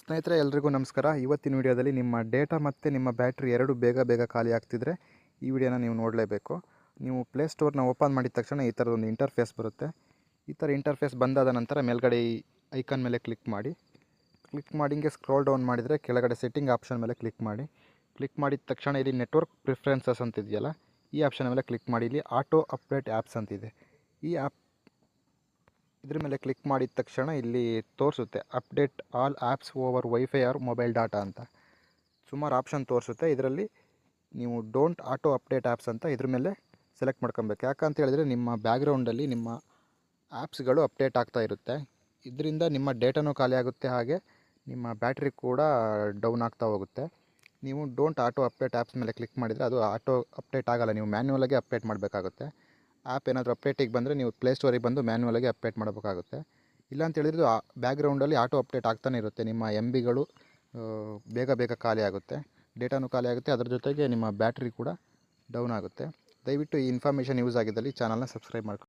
ಸ್ನೇಹಿತರೆ ಎಲ್ರಿಗೂ ನಮಸ್ಕಾರ. ಇವತ್ತಿನ ವಿಡಿಯೋದಲ್ಲಿ ನಿಮ್ಮ ಡೇಟಾ ಮತ್ತು ನಿಮ್ಮ ಬ್ಯಾಟ್ರಿ ಎರಡು ಬೇಗ ಖಾಲಿ ಆಗ್ತಿದ್ರೆ ಈ ವಿಡಿಯೋನ ನೀವು ನೋಡಲೇಬೇಕು. ನೀವು ಪ್ಲೇಸ್ಟೋರ್ನ ಓಪನ್ ಮಾಡಿದ ತಕ್ಷಣ ಈ ಥರದೊಂದು ಇಂಟರ್ಫೇಸ್ ಬರುತ್ತೆ. ಈ ಥರ ಇಂಟರ್ಫೇಸ್ ಬಂದಾದ ನಂತರ ಮೇಲ್ಗಡೆ ಈ ಐಕಾನ್ ಮೇಲೆ ಕ್ಲಿಕ್ ಮಾಡಿ ಹಿಂಗೆ ಸ್ಕ್ರೋಲ್ ಡೌನ್ ಮಾಡಿದರೆ ಕೆಳಗಡೆ ಸೆಟ್ಟಿಂಗ್ ಆಪ್ಷನ್ ಮೇಲೆ ಕ್ಲಿಕ್ ಮಾಡಿದ ತಕ್ಷಣ ಇಲ್ಲಿ ನೆಟ್ವರ್ಕ್ ಪ್ರಿಫರೆನ್ಸಸ್ ಅಂತಿದೆಯಲ್ಲ, ಈ ಆಪ್ಷನ್ ಮೇಲೆ ಕ್ಲಿಕ್ ಮಾಡಿ. ಇಲ್ಲಿ ಆಟೋ ಅಪ್ಡೇಟ್ ಆ್ಯಪ್ಸ್ ಅಂತಿದೆ. ಈ ಆ್ಯಪ್ ಇದ್ರ ಮೇಲೆ ಕ್ಲಿಕ್ ಮಾಡಿದ ತಕ್ಷಣ ಇಲ್ಲಿ ತೋರಿಸುತ್ತೆ update all apps over wifi or mobile data ಅಂತ ಸುಮಾರು ಆಪ್ಷನ್ ತೋರಿಸುತ್ತೆ. ಇದರಲ್ಲಿ ನೀವು ಡೋಂಟ್ ಆಟೋ ಅಪ್ಡೇಟ್ ಆ್ಯಪ್ಸ್ ಅಂತ ಇದ್ರ ಮೇಲೆ ಸೆಲೆಕ್ಟ್ ಮಾಡ್ಕೊಬೇಕು. ಯಾಕಂತ ಹೇಳಿದರೆ ನಿಮ್ಮ ಬ್ಯಾಕ್ಗ್ರೌಂಡಲ್ಲಿ ನಿಮ್ಮ ಆ್ಯಪ್ಸ್ಗಳು ಅಪ್ಡೇಟ್ ಆಗ್ತಾ ಇರುತ್ತೆ. ಇದರಿಂದ ನಿಮ್ಮ ಡೇಟಾನೂ ಖಾಲಿ ಆಗುತ್ತೆ, ಹಾಗೆ ನಿಮ್ಮ ಬ್ಯಾಟ್ರಿ ಕೂಡ ಡೌನ್ ಆಗ್ತಾ ಹೋಗುತ್ತೆ. ನೀವು ಡೋಂಟ್ ಆಟೋ ಅಪ್ಡೇಟ್ ಆ್ಯಪ್ಸ್ ಮೇಲೆ ಕ್ಲಿಕ್ ಮಾಡಿದರೆ ಅದು ಆಟೋ ಅಪ್ಡೇಟ್ ಆಗೋಲ್ಲ, ನೀವು ಮ್ಯಾನ್ಯುವಲಾಗಿ ಅಪ್ಡೇಟ್ ಮಾಡಬೇಕಾಗುತ್ತೆ. ಆ್ಯಪ್ ಏನಾದರೂ ಅಪ್ಡೇಟಿಗೆ ಬಂದರೆ ನೀವು ಪ್ಲೇಸ್ಟೋರಿಗೆ ಬಂದು ಮ್ಯಾನ್ಯುವಲಾಗಿ ಅಪ್ಡೇಟ್ ಮಾಡಬೇಕಾಗುತ್ತೆ. ಇಲ್ಲ ಅಂತ ಹೇಳಿದ್ರೆ ಬ್ಯಾಕ್ಗ್ರೌಂಡಲ್ಲಿ ಆಟೋ ಅಪ್ಡೇಟ್ ಆಗ್ತಾನೆ ಇರುತ್ತೆ. ನಿಮ್ಮ MBಗಳು ಬೇಗ ಖಾಲಿ ಆಗುತ್ತೆ, ಡೇಟಾನು ಖಾಲಿ ಆಗುತ್ತೆ, ಅದರ ಜೊತೆಗೆ ನಿಮ್ಮ ಬ್ಯಾಟ್ರಿ ಕೂಡ ಡೌನ್ ಆಗುತ್ತೆ. ದಯವಿಟ್ಟು ಈ ಇನ್ಫಾರ್ಮೇಷನ್ ಯೂಸ್ ಆಗಿದ್ದಲ್ಲಿ ಚಾನಲ್ನ ಸಬ್ಸ್ಕ್ರೈಬ್ ಮಾಡ್ಕೊಳ್ಳಿ.